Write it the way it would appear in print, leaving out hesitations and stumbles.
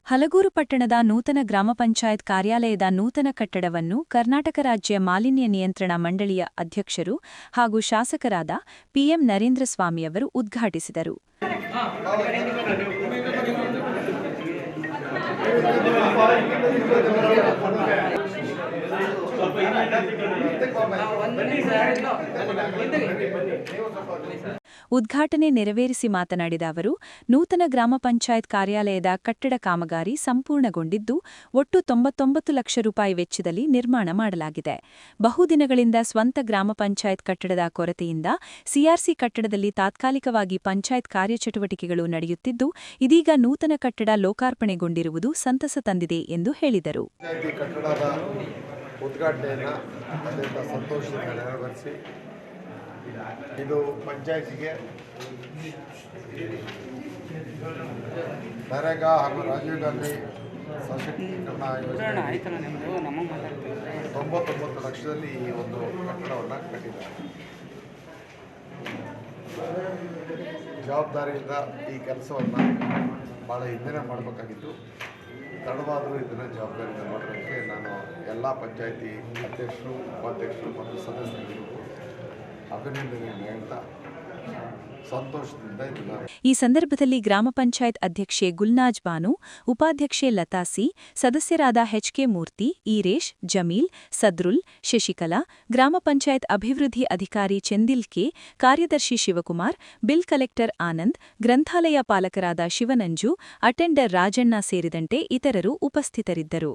ಹಲಗೂರು ಪಟ್ಟಣದ ನೂತನ ಗ್ರಾಮ ಪಂಚಾಯತ್ ಕಾರ್ಯಾಲಯದ ನೂತನ ಕಟ್ಟಡವನ್ನು ಕರ್ನಾಟಕ ರಾಜ್ಯ ಮಾಲಿನ್ಯ ನಿಯಂತ್ರಣ ಮಂಡಳಿಯ ಅಧ್ಯಕ್ಷರು ಹಾಗೂ ಶಾಸಕರಾದ ಪಿಎಂ ನರೇಂದ್ರ ಸ್ವಾಮಿಯವರು ಉದ್ಘಾಟಿಸಿದರು. ಉದ್ಘಾಟನೆ ನೆರವೇರಿಸಿ ಮಾತನಾಡಿದ ಅವರು, ನೂತನ ಗ್ರಾಮ ಪಂಚಾಯತ್ ಕಾರ್ಯಾಲಯದ ಕಟ್ಟಡ ಕಾಮಗಾರಿ ಸಂಪೂರ್ಣಗೊಂಡಿದ್ದು, ಒಟ್ಟು 99 ಲಕ್ಷ ರೂಪಾಯಿ ವೆಚ್ಚದಲ್ಲಿ ನಿರ್ಮಾಣ ಮಾಡಲಾಗಿದೆ. ಬಹುದಿನಗಳಿಂದ ಸ್ವಂತ ಗ್ರಾಮ ಪಂಚಾಯತ್ ಕಟ್ಟಡದ ಕೊರತೆಯಿಂದ ಸಿಆರ್ಸಿ ಕಟ್ಟಡದಲ್ಲಿ ತಾತ್ಕಾಲಿಕವಾಗಿ ಪಂಚಾಯತ್ ಕಾರ್ಯಚಟುವಟಿಕೆಗಳು ನಡೆಯುತ್ತಿದ್ದು, ಇದೀಗ ನೂತನ ಕಟ್ಟಡ ಲೋಕಾರ್ಪಣೆಗೊಂಡಿರುವುದು ಸಂತಸ ತಂದಿದೆ ಎಂದು ಹೇಳಿದರು. ಇದು ಪಂಚಾಯತಿಗೆ ನರೇಗಾ ಹಾಗೂ ರಾಜೀವ್ ಗಾಂಧಿ ಸಶಕ್ತೀಕರಣ ಯೋಜನೆ 99 ಲಕ್ಷದಲ್ಲಿ ಈ ಒಂದು ಕಟ್ಟಡವನ್ನು ಕಟ್ಟಿದ್ದಾರೆ. ಜವಾಬ್ದಾರಿಯಿಂದ ಈ ಕೆಲಸವನ್ನು ಭಾಳ ಹಿಂದೆ ಮಾಡಬೇಕಾಗಿತ್ತು. ತಡವಾದರೂ ಇದನ್ನು ಜವಾಬ್ದಾರಿಯಿಂದ ಮಾಡೋದಕ್ಕೆ ನಾನು ಎಲ್ಲ ಪಂಚಾಯತಿ ಅಧ್ಯಕ್ಷರು, ಉಪಾಧ್ಯಕ್ಷರು ಮತ್ತು ಸದಸ್ಯರು ಅಭಿನಂದನೆಯನ್ನು ಹೇಳ್ತಾ ಸಂತೋಷದಿಂದ ಇದ್ದೀನಿ. ಈ ಸಂದರ್ಭದಲ್ಲಿ ಗ್ರಾಮ ಪಂಚಾಯತ್ ಅಧ್ಯಕ್ಷೆ ಗುಲ್ನಾಜ್ ಬಾನು, ಉಪಾಧ್ಯಕ್ಷೆ ಲತಾಸಿ, ಸದಸ್ಯರಾದ ಎಚ್ಕೆ ಮೂರ್ತಿ, ಈರೇಶ್, ಜಮೀಲ್, ಸದ್ರುಲ್, ಶಶಿಕಲಾ, ಗ್ರಾಮ ಪಂಚಾಯತ್ ಅಭಿವೃದ್ಧಿ ಅಧಿಕಾರಿ ಚೆಂದಿಲ್ ಕೆ, ಕಾರ್ಯದರ್ಶಿ ಶಿವಕುಮಾರ್, ಬಿಲ್ ಕಲೆಕ್ಟರ್ ಆನಂದ್, ಗ್ರಂಥಾಲಯ ಪಾಲಕರಾದ ಶಿವನಂಜು, ಅಟೆಂಡರ್ ರಾಜಣ್ಣ ಸೇರಿದಂತೆ ಇತರರು ಉಪಸ್ಥಿತರಿದ್ದರು.